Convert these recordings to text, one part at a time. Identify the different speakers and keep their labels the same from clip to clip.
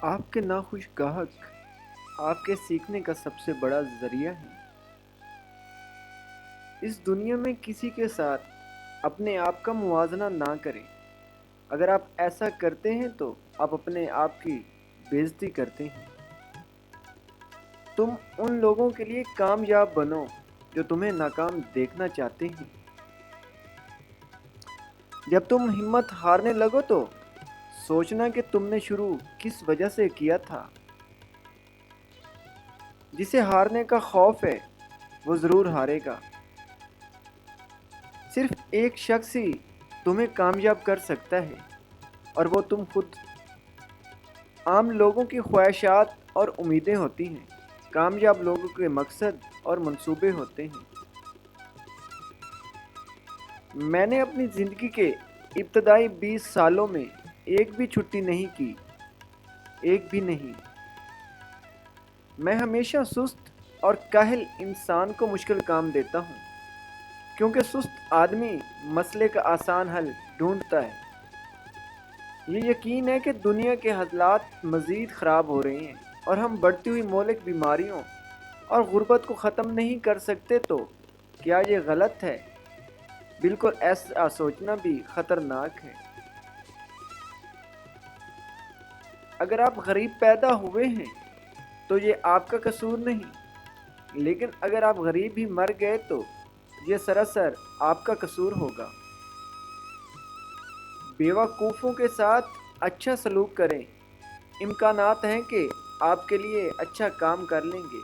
Speaker 1: آپ کے नाखुश गाहक आपके सीखने का सबसे बड़ा ज़रिया हैं। इस दुनिया में किसी के साथ अपने आप का मुवाजना ना करें। अगर आप ऐसा करते हैं तो आप अपने आप की बेइज्जती करते हैं। तुम उन लोगों के लिए कामयाब बनो जो तुम्हें नाकाम देखना चाहते हैं। जब तुम हिम्मत हारने लगो तो सोचना कि तुमने शुरू किस वजह से किया था। जिसे हारने का खौफ है वो ज़रूर हारेगा। सिर्फ एक शख्स ही तुम्हें कामयाब कर सकता है और वो तुम खुद। आम लोगों की ख्वाहिशात और उम्मीदें होती हैं, कामयाब लोगों के मकसद और मंसूबे होते हैं। मैंने अपनी ज़िंदगी के इब्तदाई 20 सालों में एक भी छुट्टी नहीं की, एक भी नहीं। मैं हमेशा सुस्त और काहिल इंसान को मुश्किल काम देता हूँ, क्योंकि सुस्त आदमी मसले का आसान हल ढूंढता है। ये यकीन है कि दुनिया के हालात मज़ीद ख़राब हो रहे हैं और हम बढ़ती हुई मौलिक बीमारियों और गुर्बत को ख़त्म नहीं कर सकते, तो क्या ये गलत है? बिल्कुल ऐसा सोचना भी ख़तरनाक है। अगर आप गरीब पैदा हुए हैं तो ये आपका कसूर नहीं, लेकिन अगर आप गरीब ही मर गए तो ये सरासर आपका कसूर होगा। बेवकूफ़ों के साथ अच्छा सलूक करें, इम्कानात हैं कि आपके लिए अच्छा काम कर लेंगे।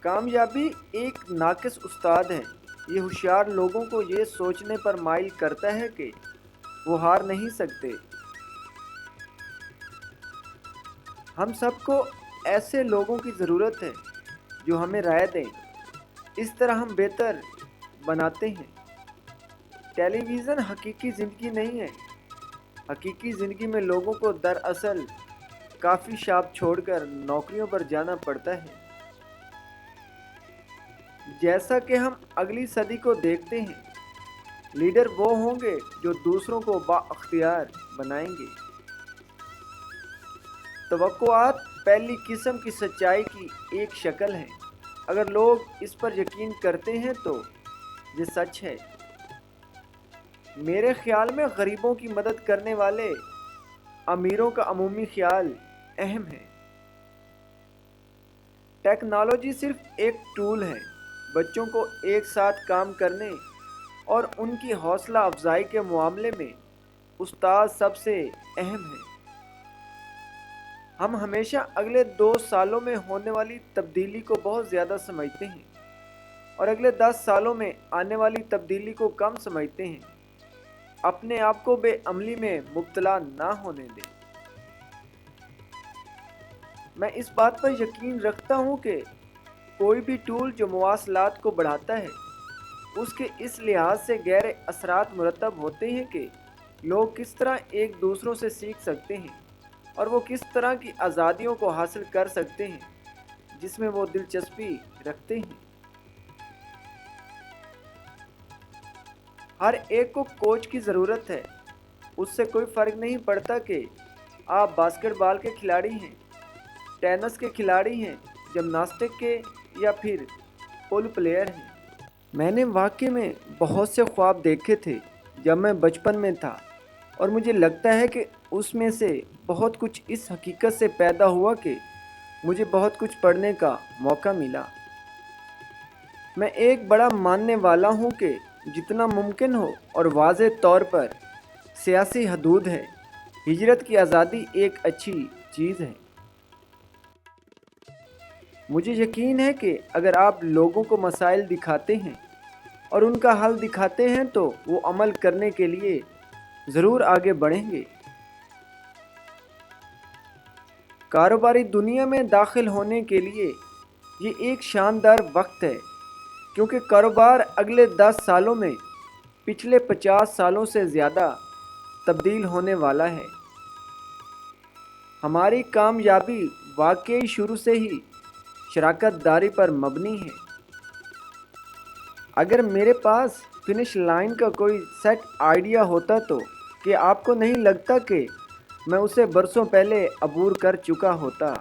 Speaker 1: कामयाबी एक नाकिस उस्ताद है। ये होशियार लोगों को ये सोचने पर माइल करता है कि वो हार नहीं सकते। हम सबको ऐसे लोगों की ज़रूरत है जो हमें राय दें, इस तरह हम बेहतर बनाते हैं। टेलीविज़न हकीकी ज़िंदगी नहीं है। हकीकी ज़िंदगी में लोगों को दरअसल काफ़ी शॉप छोड़कर नौकरियों पर जाना पड़ता है। जैसा कि हम अगली सदी को देखते हैं, लीडर वो होंगे जो दूसरों को बाअख्तियार बनाएंगे। तवक्कुआत पहली किस्म की सच्चाई की एक शक्ल है। अगर लोग इस पर यकीन करते हैं तो ये सच है। मेरे ख्याल में गरीबों की मदद करने वाले अमीरों का अमूमी ख्याल अहम है। टेक्नोलॉजी सिर्फ एक टूल है। बच्चों को एक साथ काम करने और उनकी हौसला अफजाई के मामले में उस्ताद सबसे अहम है। हम हमेशा अगले 2 सालों में होने वाली तब्दीली को बहुत ज़्यादा समझते हैं और अगले 10 सालों में आने वाली तब्दीली को कम समझते हैं। अपने आप को बेअमली में मुब्तला ना होने दें। मैं इस बात पर यकीन रखता हूँ कि कोई भी टूल जो मवासलात को बढ़ाता है, उसके इस लिहाज से गहरे असरात मुरतब होते हैं कि लोग किस तरह एक दूसरों से सीख सकते हैं और वो किस तरह की आज़ादियों को हासिल कर सकते हैं जिसमें वो दिलचस्पी रखते हैं। हर एक को कोच की ज़रूरत है। उससे कोई फ़र्क नहीं पड़ता कि आप बास्केटबॉल के खिलाड़ी हैं, टेनिस के खिलाड़ी हैं, जिमनास्टिक के या फिर पुल प्लेयर हैं। मैंने वाकई में बहुत से ख्वाब देखे थे जब मैं बचपन में था, और मुझे लगता है कि उसमें से बहुत कुछ इस हकीकत से पैदा हुआ कि मुझे बहुत कुछ पढ़ने का मौका मिला। मैं एक बड़ा मानने वाला हूँ कि जितना मुमकिन हो और वाज़े तौर पर सियासी हदूद है, हिजरत की आज़ादी एक अच्छी चीज़ है। मुझे यकीन है कि अगर आप लोगों को मसाइल दिखाते हैं और उनका हल दिखाते हैं तो वो अमल करने के लिए ज़रूर आगे बढ़ेंगे। कारोबारी दुनिया में दाखिल होने के लिए ये एक शानदार वक्त है, क्योंकि कारोबार अगले 10 सालों में पिछले 50 सालों से ज़्यादा तब्दील होने वाला है। हमारी कामयाबी वाकई शुरू से ही शराकत दारी पर मबनी है। अगर मेरे पास फिनिश लाइन का कोई सेट आइडिया होता तो کہ آپ کو نہیں لگتا کہ میں اسے برسوں پہلے عبور کر چکا ہوتا۔